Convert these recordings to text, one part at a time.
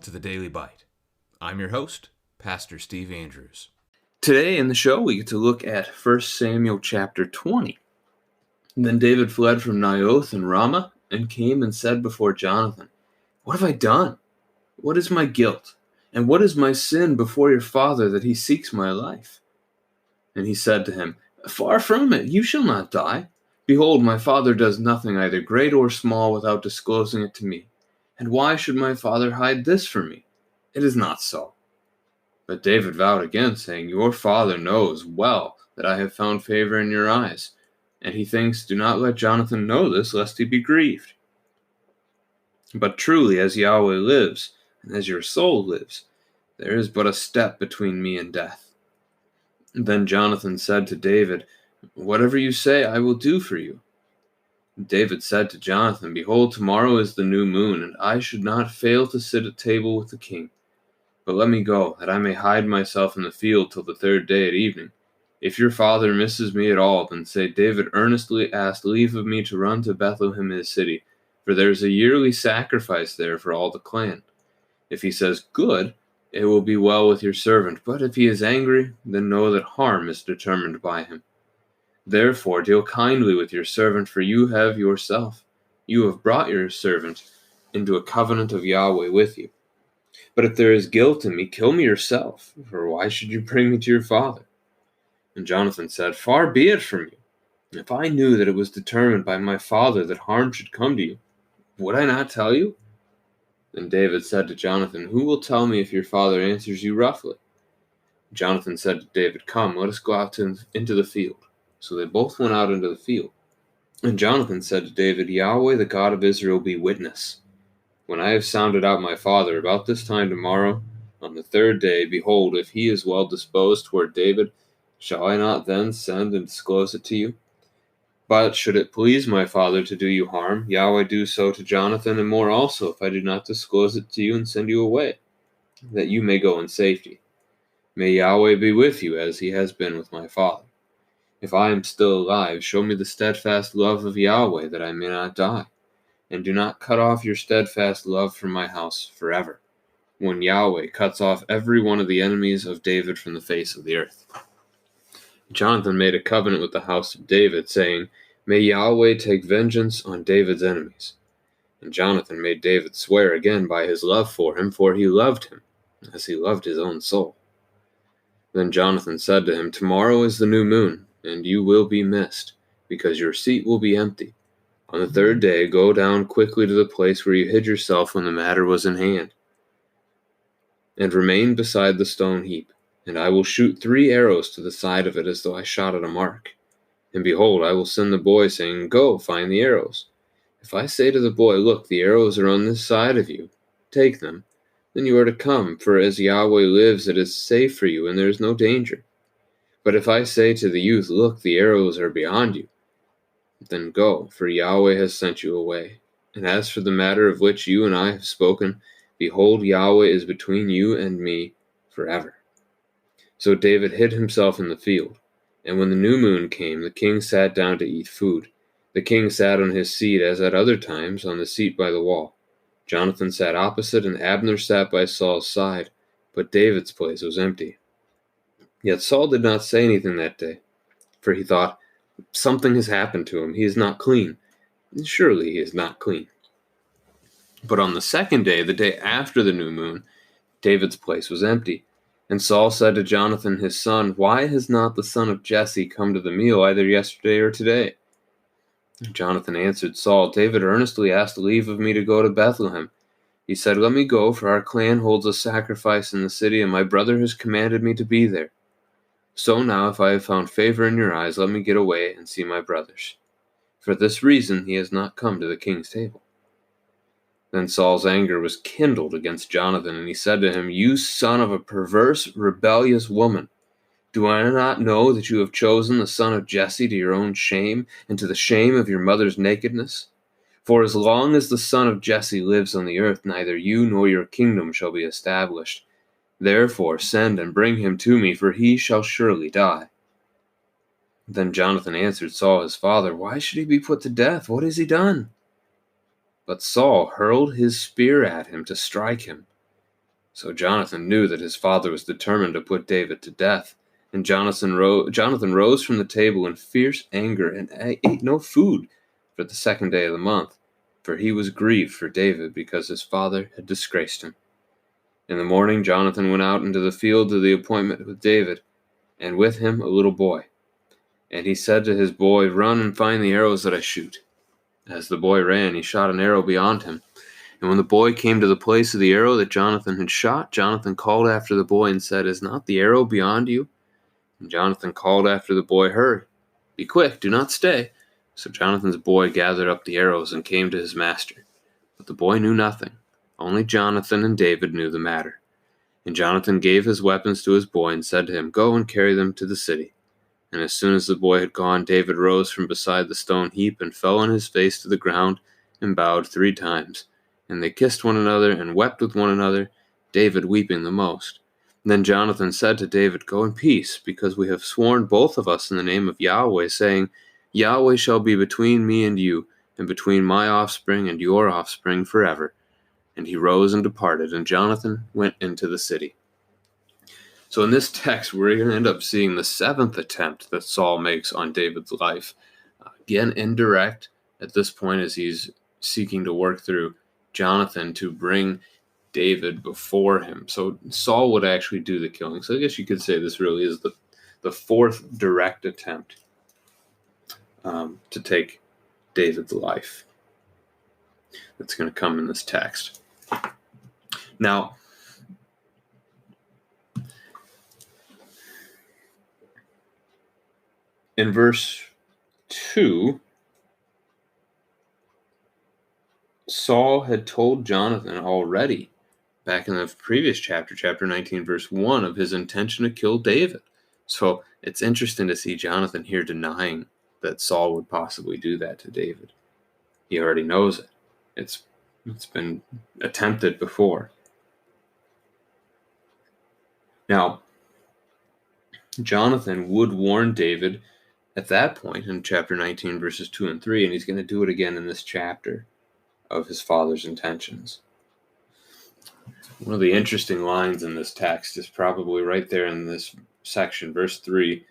to the Daily Bite. I'm your host, Pastor Steve Andrews. Today in the show, we get to look at 1 Samuel chapter 20. Then David fled from Naioth and Ramah and came and said before Jonathan, "What have I done? What is my guilt? And what is my sin before your father that he seeks my life?" And he said to him, "Far from it, you shall not die. Behold, my father does nothing either great or small without disclosing it to me. And why should my father hide this from me? It is not so." But David vowed again, saying, "Your father knows well that I have found favor in your eyes." And he thinks, "Do not let Jonathan know this, lest he be grieved. But truly, as Yahweh lives, and as your soul lives, there is but a step between me and death." Then Jonathan said to David, "Whatever you say, I will do for you." David said to Jonathan, "Behold, tomorrow is the new moon, and I should not fail to sit at table with the king. But let me go, that I may hide myself in the field till the third day at evening. If your father misses me at all, then say, David earnestly asked leave of me to run to Bethlehem his city, for there is a yearly sacrifice there for all the clan. If he says, good, it will be well with your servant, but if he is angry, then know that harm is determined by him. Therefore deal kindly with your servant, for you have brought your servant into a covenant of Yahweh with you. But if there is guilt in me, kill me yourself, for why should you bring me to your father?" And Jonathan said, "Far be it from you. If I knew that it was determined by my father that harm should come to you, would I not tell you?" Then David said to Jonathan, "Who will tell me if your father answers you roughly?" Jonathan said to David, "Come, let us go out into the field." So they both went out into the field. And Jonathan said to David, "Yahweh, the God of Israel, be witness. When I have sounded out my father about this time tomorrow, on the third day, behold, if he is well disposed toward David, shall I not then send and disclose it to you? But should it please my father to do you harm, Yahweh do so to Jonathan, and more also, if I do not disclose it to you and send you away, that you may go in safety. May Yahweh be with you, as he has been with my father. If I am still alive, show me the steadfast love of Yahweh, that I may not die. And do not cut off your steadfast love from my house forever, when Yahweh cuts off every one of the enemies of David from the face of the earth." Jonathan made a covenant with the house of David, saying, "May Yahweh take vengeance on David's enemies." And Jonathan made David swear again by his love for him, for he loved him, as he loved his own soul. Then Jonathan said to him, "Tomorrow is the new moon, and you will be missed, because your seat will be empty. On the third day, go down quickly to the place where you hid yourself when the matter was in hand, and remain beside the stone heap. And I will shoot 3 arrows to the side of it as though I shot at a mark. And behold, I will send the boy, saying, Go, find the arrows. If I say to the boy, Look, the arrows are on this side of you, take them, then you are to come, for as Yahweh lives, it is safe for you, and there is no danger. But if I say to the youth, Look, the arrows are beyond you, then go, for Yahweh has sent you away. And as for the matter of which you and I have spoken, behold, Yahweh is between you and me forever." So David hid himself in the field. And when the new moon came, the king sat down to eat food. The king sat on his seat, as at other times, on the seat by the wall. Jonathan sat opposite, and Abner sat by Saul's side, but David's place was empty. Yet Saul did not say anything that day, for he thought, "Something has happened to him. He is not clean. Surely he is not clean." But on the second day, the day after the new moon, David's place was empty. And Saul said to Jonathan his son, "Why has not the son of Jesse come to the meal either yesterday or today?" Jonathan answered Saul, "David earnestly asked leave of me to go to Bethlehem. He said, 'Let me go, for our clan holds a sacrifice in the city, and my brother has commanded me to be there.' So now, if I have found favor in your eyes, let me get away and see my brothers. For this reason he has not come to the king's table." Then Saul's anger was kindled against Jonathan, and he said to him, "You son of a perverse, rebellious woman, do I not know that you have chosen the son of Jesse to your own shame, and to the shame of your mother's nakedness? For as long as the son of Jesse lives on the earth, neither you nor your kingdom shall be established. Therefore send and bring him to me, for he shall surely die." Then Jonathan answered Saul his father, "Why should he be put to death? What has he done?" But Saul hurled his spear at him to strike him. So Jonathan knew that his father was determined to put David to death. And Jonathan rose from the table in fierce anger and ate no food for the 2nd day of the month, for he was grieved for David because his father had disgraced him. In the morning Jonathan went out into the field to the appointment with David, and with him a little boy. And he said to his boy, "Run and find the arrows that I shoot." As the boy ran, he shot an arrow beyond him. And when the boy came to the place of the arrow that Jonathan had shot, Jonathan called after the boy and said, "Is not the arrow beyond you?" And Jonathan called after the boy, "Hurry, be quick, do not stay." So Jonathan's boy gathered up the arrows and came to his master. But the boy knew nothing. Only Jonathan and David knew the matter. And Jonathan gave his weapons to his boy and said to him, "Go and carry them to the city." And as soon as the boy had gone, David rose from beside the stone heap and fell on his face to the ground and bowed 3 times. And they kissed one another and wept with one another, David weeping the most. Then Jonathan said to David, "Go in peace, because we have sworn both of us in the name of Yahweh, saying, Yahweh shall be between me and you, and between my offspring and your offspring forever." And he rose and departed, and Jonathan went into the city. So in this text, we're going to end up seeing the 7th attempt that Saul makes on David's life. Again, indirect at this point, as he's seeking to work through Jonathan to bring David before him. So Saul would actually do the killing. So I guess you could say this really is the 4th direct attempt to take David's life that's going to come in this text. Now, in verse 2, Saul had told Jonathan already, back in the previous chapter, chapter 19, verse 1, of his intention to kill David. So it's interesting to see Jonathan here denying that Saul would possibly do that to David. He already knows it. It's been attempted before. Now, Jonathan would warn David at that point in chapter 19, verses 2 and 3, and he's going to do it again in this chapter of his father's intentions. One of the interesting lines in this text is probably right there in this section, verse 3,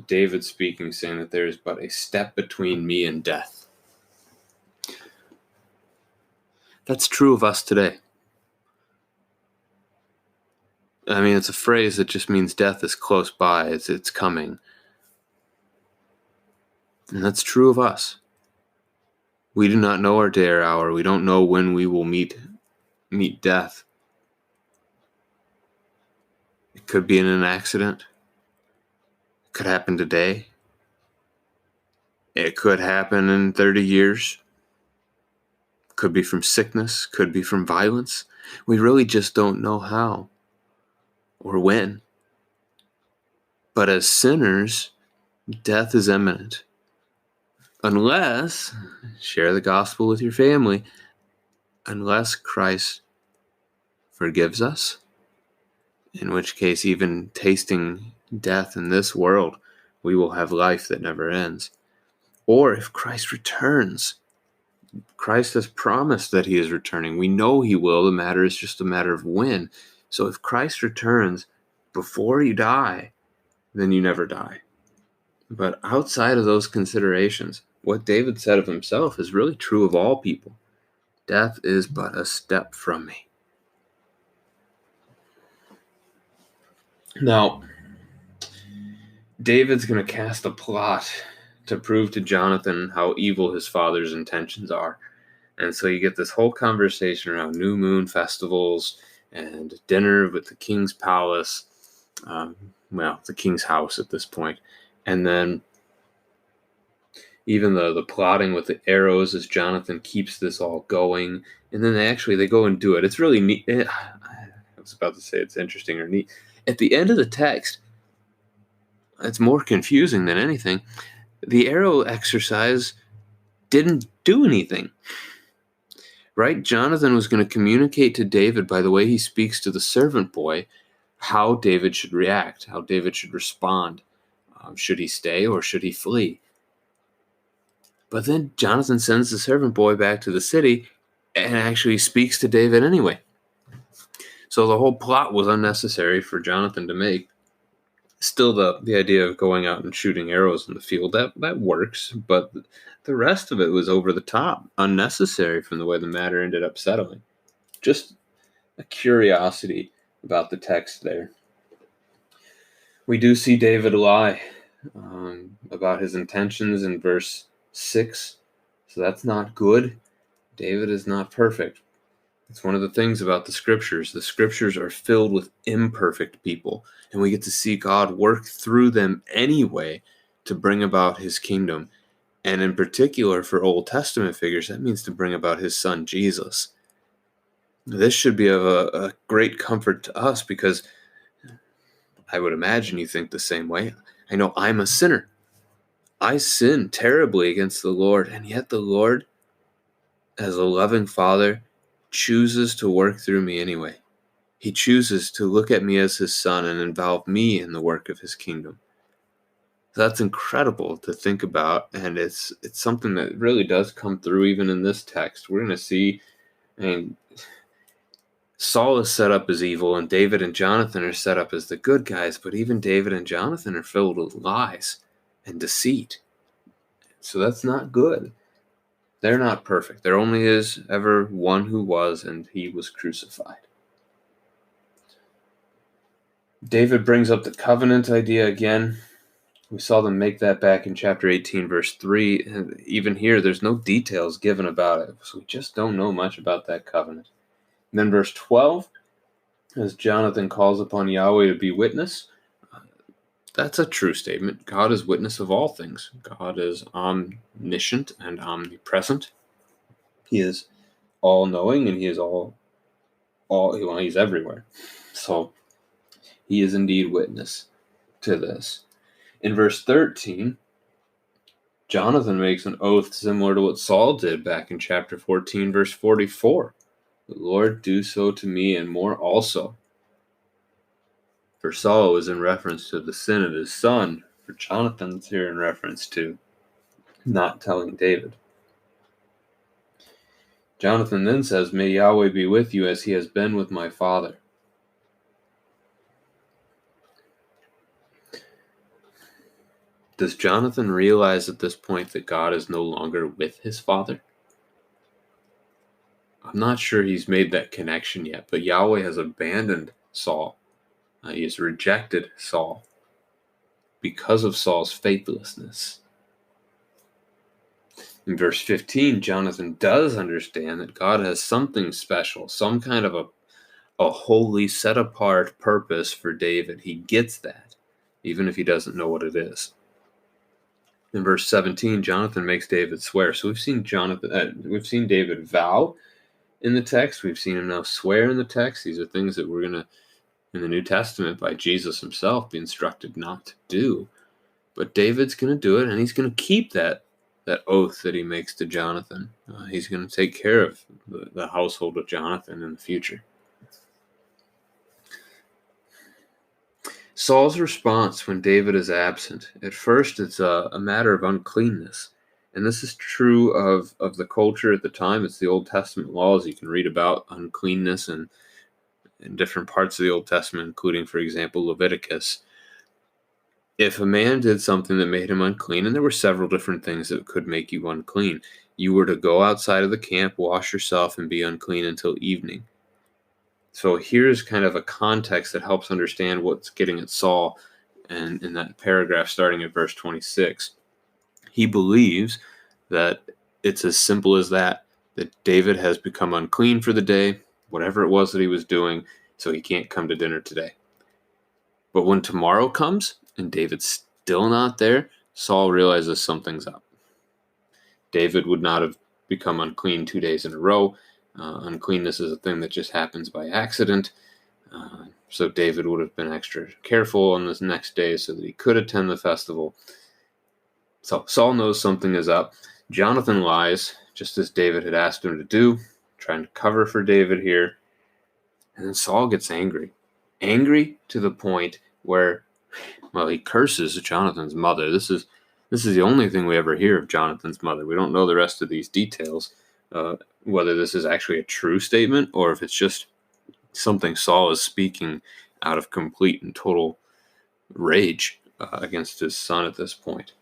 David speaking, saying that there is but a step between me and death. That's true of us today. I mean, it's a phrase that just means death is close by, it's coming. And that's true of us. We do not know our day or hour. We don't know when we will meet death. It could be in an accident. It could happen today. It could happen in 30 years. Could be from sickness. Could be from violence. We really just don't know how or when. But as sinners, death is imminent. Unless, share the gospel with your family, unless Christ forgives us, in which case even tasting death in this world, we will have life that never ends. Or if Christ returns, Christ has promised that he is returning. We know he will. The matter is just a matter of when. So if Christ returns before you die, then you never die. But outside of those considerations, what David said of himself is really true of all people. Death is but a step from me. Now, David's going to cast a plot to prove to Jonathan how evil his father's intentions are. And so you get this whole conversation around new moon festivals and dinner with the king's palace, the king's house at this point. And then even the plotting with the arrows as Jonathan keeps this all going. And then they go and do it. It's really neat. I was about to say it's interesting or neat. At the end of the text, it's more confusing than anything. The arrow exercise didn't do anything. Right? Jonathan was going to communicate to David by the way he speaks to the servant boy how David should react, how David should respond. Should he stay or should he flee? But then Jonathan sends the servant boy back to the city and actually speaks to David anyway. So the whole plot was unnecessary for Jonathan to make. Still, the idea of going out and shooting arrows in the field, that works, but the rest of it was over the top, unnecessary from the way the matter ended up settling. Just a curiosity about the text there. We do see David lie about his intentions in verse 6, so that's not good. David is not perfect. It's one of the things about the scriptures. The scriptures are filled with imperfect people, and we get to see God work through them anyway to bring about his kingdom. And in particular, for Old Testament figures, that means to bring about his son, Jesus. This should be of a great comfort to us, because I would imagine you think the same way. I know I'm a sinner. I sin terribly against the Lord, and yet the Lord, as a loving Father, chooses to work through me anyway. He chooses to look at me as his son and involve me in the work of his kingdom. So that's incredible to think about, and it's something that really does come through even in this text. We're going to see, Saul is set up as evil, and David and Jonathan are set up as the good guys, but even David and Jonathan are filled with lies and deceit. So that's not good. They're not perfect. There only is ever one who was, and he was crucified. David brings up the covenant idea again. We saw them make that back in chapter 18, verse 3. And even here, there's no details given about it, so we just don't know much about that covenant. And then verse 12, as Jonathan calls upon Yahweh to be witness, that's a true statement. God is witness of all things. God is omniscient and omnipresent. He is all-knowing, and he is he's everywhere. So he is indeed witness to this. In verse 13, Jonathan makes an oath similar to what Saul did back in chapter 14, verse 44. The Lord do so to me and more also. For Saul was in reference to the sin of his son. For Jonathan's here in reference to not telling David. Jonathan then says, may Yahweh be with you as he has been with my father. Does Jonathan realize at this point that God is no longer with his father? I'm not sure he's made that connection yet, but Yahweh has abandoned Saul. He has rejected Saul because of Saul's faithlessness. In verse 15, Jonathan does understand that God has something special, some kind of a holy, set-apart purpose for David. He gets that, even if he doesn't know what it is. In verse 17, Jonathan makes David swear. So we've seen David vow in the text. We've seen him now swear in the text. These are things that we're going to, in the New Testament, by Jesus himself, be instructed not to do. But David's going to do it, and he's going to keep that oath that he makes to Jonathan. He's going to take care of the household of Jonathan in the future. Saul's response when David is absent, at first it's a matter of uncleanness. And this is true of the culture at the time. It's the Old Testament laws. You can read about uncleanness in different parts of the Old Testament, including, for example, Leviticus. If a man did something that made him unclean, and there were several different things that could make you unclean, you were to go outside of the camp, wash yourself, and be unclean until evening. So here's kind of a context that helps understand what's getting at Saul, and in that paragraph starting at verse 26. He believes that it's as simple as that David has become unclean for the day, whatever it was that he was doing, so he can't come to dinner today. But when tomorrow comes, and David's still not there, Saul realizes something's up. David would not have become unclean 2 days in a row. Uncleanness is a thing that just happens by accident. So David would have been extra careful on this next day so that he could attend the festival. So Saul knows something is up. Jonathan lies, just as David had asked him to do, trying to cover for David here. And then Saul gets angry. Angry to the point where, he curses Jonathan's mother. This is the only thing we ever hear of Jonathan's mother. We don't know the rest of these details, whether this is actually a true statement or if it's just something Saul is speaking out of complete and total rage against his son at this point.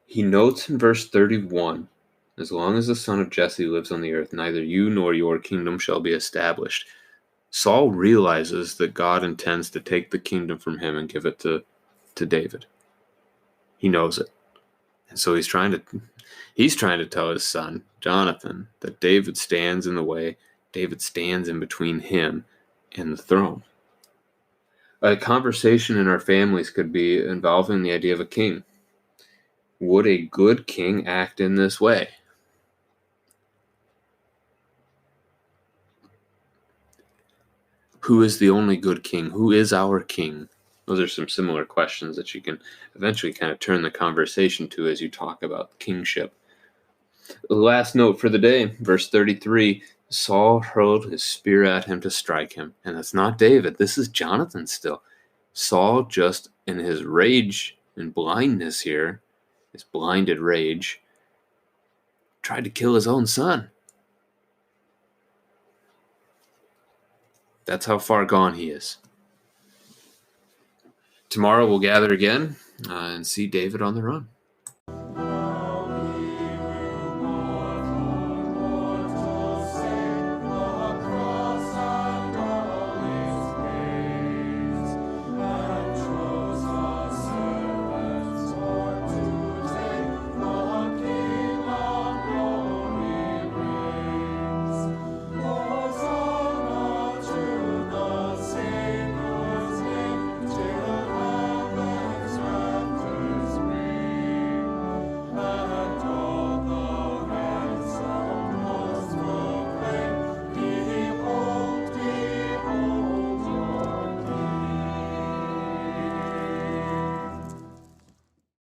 He notes in verse 31, as long as the son of Jesse lives on the earth, neither you nor your kingdom shall be established. Saul realizes that God intends to take the kingdom from him and give it to David. He knows it. And so he's trying to tell his son, Jonathan, that David stands in the way. David stands in between him and the throne. A conversation in our families could be involving the idea of a king. Would a good king act in this way? Who is the only good king? Who is our king? Those are some similar questions that you can eventually kind of turn the conversation to as you talk about kingship. The last note for the day, verse 33, Saul hurled his spear at him to strike him. And that's not David. This is Jonathan still. Saul, just in his rage and blindness here, his blinded rage, tried to kill his own son. That's how far gone he is. Tomorrow we'll gather again and see David on the run.